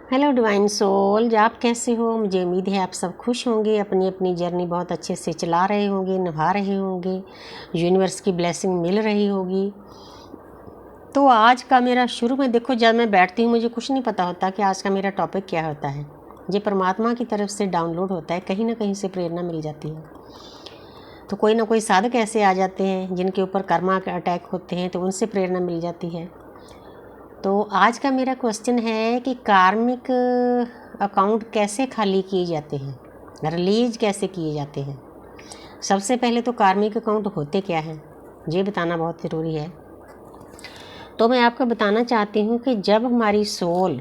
Hello divine soul, आप कैसे हो? मुझे उम्मीद है आप सब खुश होंगे, अपनी अपनी जर्नी बहुत अच्छे से चला रहे होंगे, निभा रहे होंगे, यूनिवर्स की ब्लेसिंग मिल रही होगी। तो आज का मेरा शुरू में देखो, जब मैं बैठती हूँ मुझे कुछ नहीं पता होता कि आज का मेरा टॉपिक क्या होता है। ये परमात्मा की तरफ से डाउनलोड होता है, कहीं ना कहीं से प्रेरणा मिल जाती है। तो कोई ना कोई साधक ऐसे आ जाते हैं जिनके ऊपर कर्मा के अटैक होते हैं, तो उनसे प्रेरणा मिल जाती है। तो आज का मेरा क्वेश्चन है कि कार्मिक अकाउंट कैसे खाली किए जाते हैं, रिलीज कैसे किए जाते हैं। सबसे पहले तो कार्मिक अकाउंट होते क्या हैं ये बताना बहुत ज़रूरी है। तो मैं आपको बताना चाहती हूँ कि जब हमारी सोल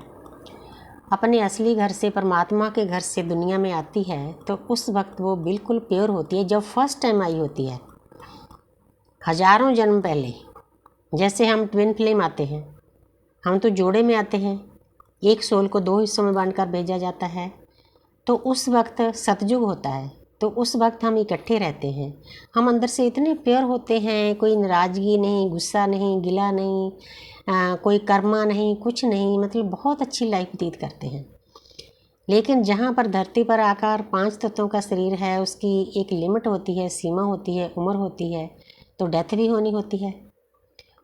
अपने असली घर से, परमात्मा के घर से दुनिया में आती है, तो उस वक्त वो बिल्कुल प्योर होती है। जब फर्स्ट टाइम आई होती है, हजारों जन्म पहले, जैसे हम ट्विन फ्लेम आते हैं, हम तो जोड़े में आते हैं, एक सोल को दो हिस्सों में बांटकर भेजा जाता है। तो उस वक्त सतयुग होता है, तो उस वक्त हम इकट्ठे रहते हैं। हम अंदर से इतने प्योर होते हैं, कोई नाराज़गी नहीं, गुस्सा नहीं, गिला नहीं, कोई कर्मा नहीं, कुछ नहीं, मतलब बहुत अच्छी लाइफ व्यतीत करते हैं। लेकिन जहाँ पर धरती पर आकर 5 तत्वों का शरीर है, उसकी एक लिमिट होती है, सीमा होती है, उम्र होती है, तो डेथ भी होनी होती है।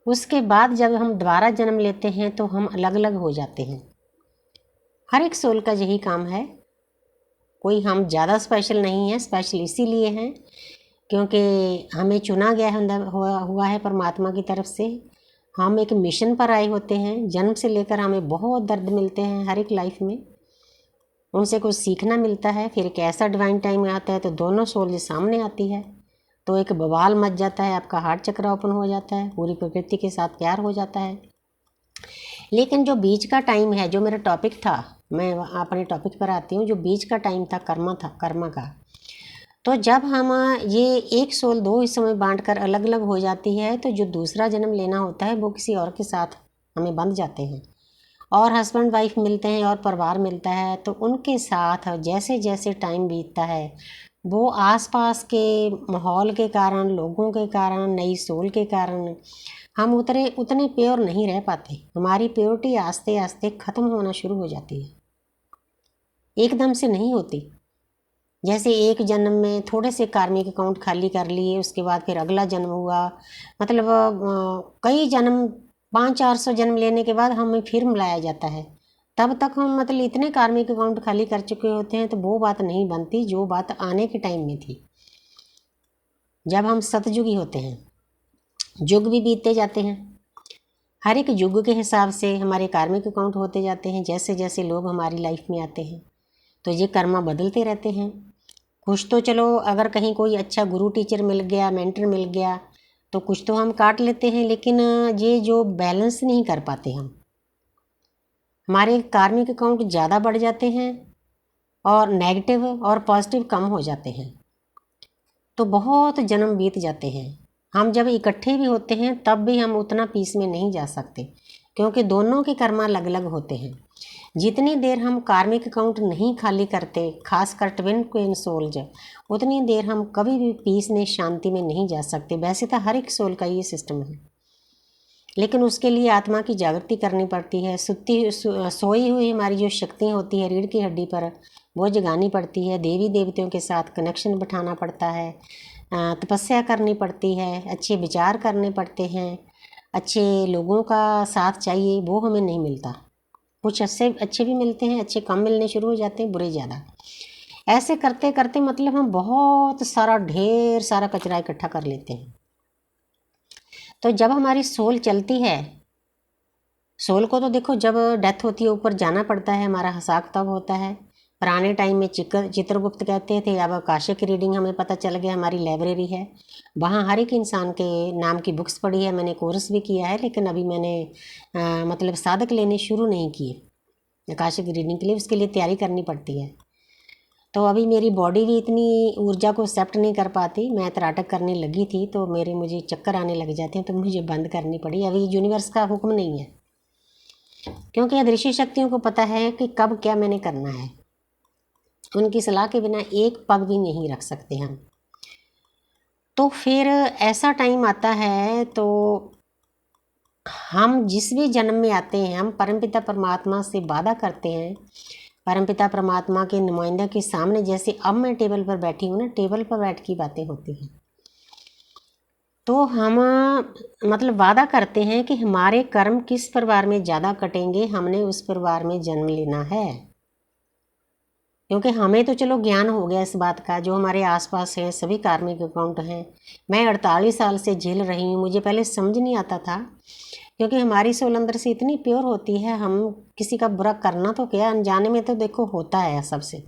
उसके बाद जब हम दोबारा जन्म लेते हैं तो हम अलग अलग हो जाते हैं। हर एक सोल का यही काम है, कोई हम ज़्यादा स्पेशल नहीं है। स्पेशल इसीलिए हैं क्योंकि हमें चुना गया हुआ है परमात्मा की तरफ से। हम एक मिशन पर आए होते हैं। जन्म से लेकर हमें बहुत दर्द मिलते हैं हर एक लाइफ में, उनसे कुछ सीखना मिलता है। फिर एक ऐसा डिवाइन टाइम आता है तो दोनों सोल सामने आती है, तो एक बवाल मच जाता है, आपका हार्ट चक्र ओपन हो जाता है, पूरी प्रकृति के साथ प्यार हो जाता है। लेकिन जो बीच का टाइम है, जो मेरा टॉपिक था, मैं अपने टॉपिक पर आती हूँ। जो बीच का टाइम था कर्मा का, तो जब हम ये एक सोल दो हिस्सों में बांटकर अलग अलग हो जाती है, तो जो दूसरा जन्म लेना होता है वो किसी और के साथ हमें बंध जाते हैं, और हस्बैंड वाइफ मिलते हैं और परिवार मिलता है। तो उनके साथ जैसे जैसे टाइम बीतता है, वो आसपास के माहौल के कारण, लोगों के कारण, नई सोल के कारण हम उतने प्योर नहीं रह पाते। हमारी प्योरिटी आस्ते आस्ते ख़त्म होना शुरू हो जाती है, एकदम से नहीं होती। जैसे एक जन्म में थोड़े से कार्मिक अकाउंट खाली कर लिए, उसके बाद फिर अगला जन्म हुआ, मतलब कई जन्म, 500-400 जन्म लेने के बाद हमें फिर मिलाया जाता है। तब तक हम मतलब इतने कार्मिक अकाउंट खाली कर चुके होते हैं, तो वो बात नहीं बनती जो बात आने के टाइम में थी, जब हम सतयुगी होते हैं। युग भी बीतते जाते हैं, हर एक युग के हिसाब से हमारे कार्मिक अकाउंट होते जाते हैं। जैसे जैसे लोग हमारी लाइफ में आते हैं तो ये कर्मा बदलते रहते हैं। कुछ तो चलो, अगर कहीं कोई अच्छा गुरु टीचर मिल गया, मेंटर मिल गया, तो कुछ तो हम काट लेते हैं। लेकिन ये जो बैलेंस नहीं कर पाते हम, हमारे कार्मिक अकाउंट ज़्यादा बढ़ जाते हैं और नेगेटिव और पॉजिटिव कम हो जाते हैं, तो बहुत जन्म बीत जाते हैं। हम जब इकट्ठे भी होते हैं तब भी हम उतना पीस में नहीं जा सकते, क्योंकि दोनों के कर्मा अलग अलग होते हैं। जितनी देर हम कार्मिक अकाउंट नहीं खाली करते, खासकर ट्विन क्वीन सोल्स, उतनी देर हम कभी भी पीस में, शांति में नहीं जा सकते। वैसे तो हर एक सोल का ये सिस्टम है, लेकिन उसके लिए आत्मा की जागृति करनी पड़ती है। सोई हुई हमारी जो शक्तियाँ होती है रीढ़ की हड्डी पर, वो जगानी पड़ती है। देवी देवताओं के साथ कनेक्शन बिठाना पड़ता है, तपस्या करनी पड़ती है, अच्छे विचार करने पड़ते हैं, अच्छे लोगों का साथ चाहिए, वो हमें नहीं मिलता। कुछ अच्छे भी मिलते हैं, अच्छे कम मिलने शुरू हो जाते हैं, बुरे ज़्यादा। ऐसे करते करते मतलब हम बहुत सारा, ढेर सारा कचरा इकट्ठा कर लेते हैं। तो जब हमारी सोल चलती है, सोल को तो देखो जब डेथ होती है ऊपर जाना पड़ता है, हमारा हिसाब तब होता है। पुराने टाइम में चित्रगुप्त कहते थे, अब आकाशिक रीडिंग हमें पता चल गया, हमारी लाइब्रेरी है, वहाँ हर एक इंसान के नाम की बुक्स पढ़ी है। मैंने कोर्स भी किया है, लेकिन अभी मैंने मतलब साधक लेने शुरू नहीं किए आकाशिक रीडिंग के लिए, उसके लिए तैयारी करनी पड़ती है। तो अभी मेरी बॉडी भी इतनी ऊर्जा को एक्सेप्ट नहीं कर पाती। मैं तराटक करने लगी थी तो मुझे चक्कर आने लग जाते हैं, तो मुझे बंद करनी पड़ी। अभी यूनिवर्स का हुक्म नहीं है, क्योंकि अदृश्य शक्तियों को पता है कि कब क्या मैंने करना है। उनकी सलाह के बिना एक पग भी नहीं रख सकते हम। तो फिर ऐसा टाइम आता है तो हम जिस भी जन्म में आते हैं हम परमपिता परमात्मा से वादा करते हैं, परमपिता परमात्मा के नुमाइंदा के सामने, जैसे अब मैं टेबल पर बैठी हूँ ना, टेबल पर बैठ की बातें होती हैं, तो हम मतलब वादा करते हैं कि हमारे कर्म किस परिवार में ज़्यादा कटेंगे, हमने उस परिवार में जन्म लेना है। क्योंकि हमें तो चलो ज्ञान हो गया इस बात का, जो हमारे आसपास हैं सभी कार्मिक अकाउंट हैं। मैं 48 साल से झेल रही हूँ, मुझे पहले समझ नहीं आता था, क्योंकि हमारी सोल अंदर से इतनी प्योर होती है, हम किसी का बुरा करना तो क्या, अनजाने में तो देखो होता है सबसे,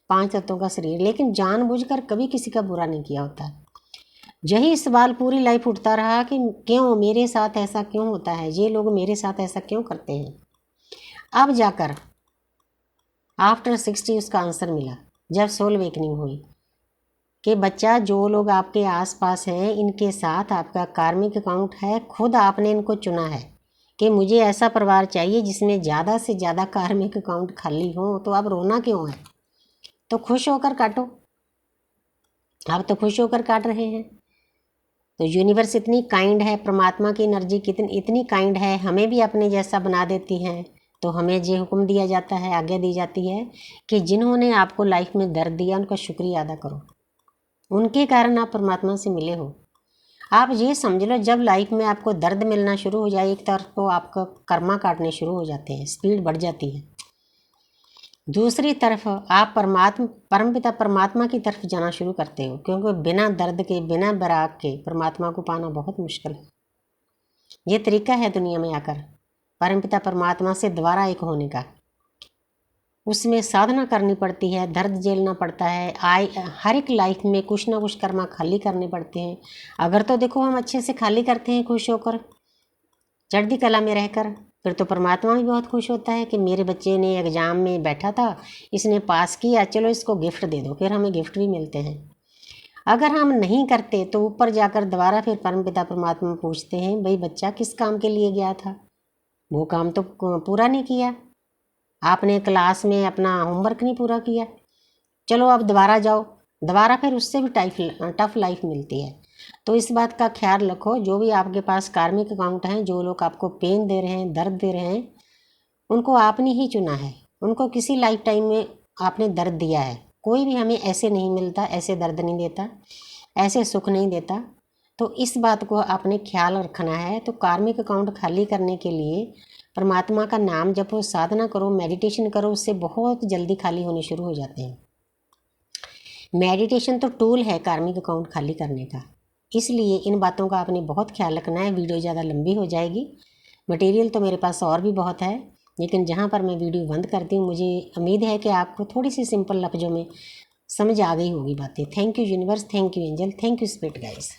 5 तत्वों का शरीर, लेकिन जानबूझकर कभी किसी का बुरा नहीं किया होता। यही सवाल पूरी लाइफ उठता रहा कि क्यों मेरे साथ ऐसा क्यों होता है, ये लोग मेरे साथ ऐसा क्यों करते हैं। अब जाकर आफ्टर 60 उसका आंसर मिला, जब सोल वेकनिंग हुई कि बच्चा, जो लोग आपके आसपास हैं इनके साथ आपका कार्मिक अकाउंट है, खुद आपने इनको चुना है कि मुझे ऐसा परिवार चाहिए जिसमें ज़्यादा से ज़्यादा कार्मिक अकाउंट खाली हो, तो अब रोना क्यों है, तो खुश होकर काटो। आप तो खुश होकर काट रहे हैं। तो यूनिवर्स इतनी काइंड है, परमात्मा की एनर्जी कितनी इतनी काइंड है, हमें भी अपने जैसा बना देती है। तो हमें ये हुक्म दिया जाता है, आज्ञा दी जाती है कि जिन्होंने आपको लाइफ में दर्द दिया उनका शुक्रिया अदा करो, उनके कारण आप परमात्मा से मिले हो। आप ये समझ लो, जब लाइफ में आपको दर्द मिलना शुरू हो जाए, एक तरफ तो आपका कर्मा काटने शुरू हो जाते हैं, स्पीड बढ़ जाती है, दूसरी तरफ आप परमपिता परमात्मा की तरफ जाना शुरू करते हो, क्योंकि बिना दर्द के, बिना बैराग के परमात्मा को पाना बहुत मुश्किल है। ये तरीका है दुनिया में आकर परमपिता परमात्मा से दोबारा एक होने का। उसमें साधना करनी पड़ती है, दर्द झेलना पड़ता है, हर एक लाइफ में कुछ ना कुछ कर्मा खाली करने पड़ते हैं। अगर तो देखो हम अच्छे से खाली करते हैं खुश होकर, चढ़ती कला में रहकर, फिर तो परमात्मा भी बहुत खुश होता है कि मेरे बच्चे ने एग्ज़ाम में बैठा था, इसने पास किया, चलो इसको गिफ्ट दे दो, फिर हमें गिफ्ट भी मिलते हैं। अगर हम नहीं करते तो ऊपर जाकर दोबारा फिर परमपिता परमात्मा पूछते हैं, भाई बच्चा किस काम के लिए गया था, वो काम तो पूरा नहीं किया, आपने क्लास में अपना होमवर्क नहीं पूरा किया, चलो अब दोबारा जाओ, दोबारा फिर उससे भी टफ लाइफ मिलती है। तो इस बात का ख्याल रखो, जो भी आपके पास कार्मिक अकाउंट हैं, जो लोग आपको पेन दे रहे हैं, दर्द दे रहे हैं, उनको आपने ही चुना है, उनको किसी लाइफ टाइम में आपने दर्द दिया है। कोई भी हमें ऐसे नहीं मिलता, ऐसे दर्द नहीं देता, ऐसे सुख नहीं देता। तो इस बात को आपने ख्याल रखना है। तो कार्मिक अकाउंट खाली करने के लिए परमात्मा का नाम जपो, साधना करो, मेडिटेशन करो, उससे बहुत जल्दी खाली होने शुरू हो जाते हैं। मेडिटेशन तो टूल है कार्मिक अकाउंट खाली करने का, इसलिए इन बातों का आपने बहुत ख्याल रखना है। वीडियो ज़्यादा लंबी हो जाएगी, मटेरियल तो मेरे पास और भी बहुत है, लेकिन जहाँ पर मैं वीडियो बंद करती हूँ, मुझे उम्मीद है कि आपको थोड़ी सी सिंपल लफ्ज़ों में समझ आ गई होगी बातें। Thank you universe, thank you angel, thank you spirit guys.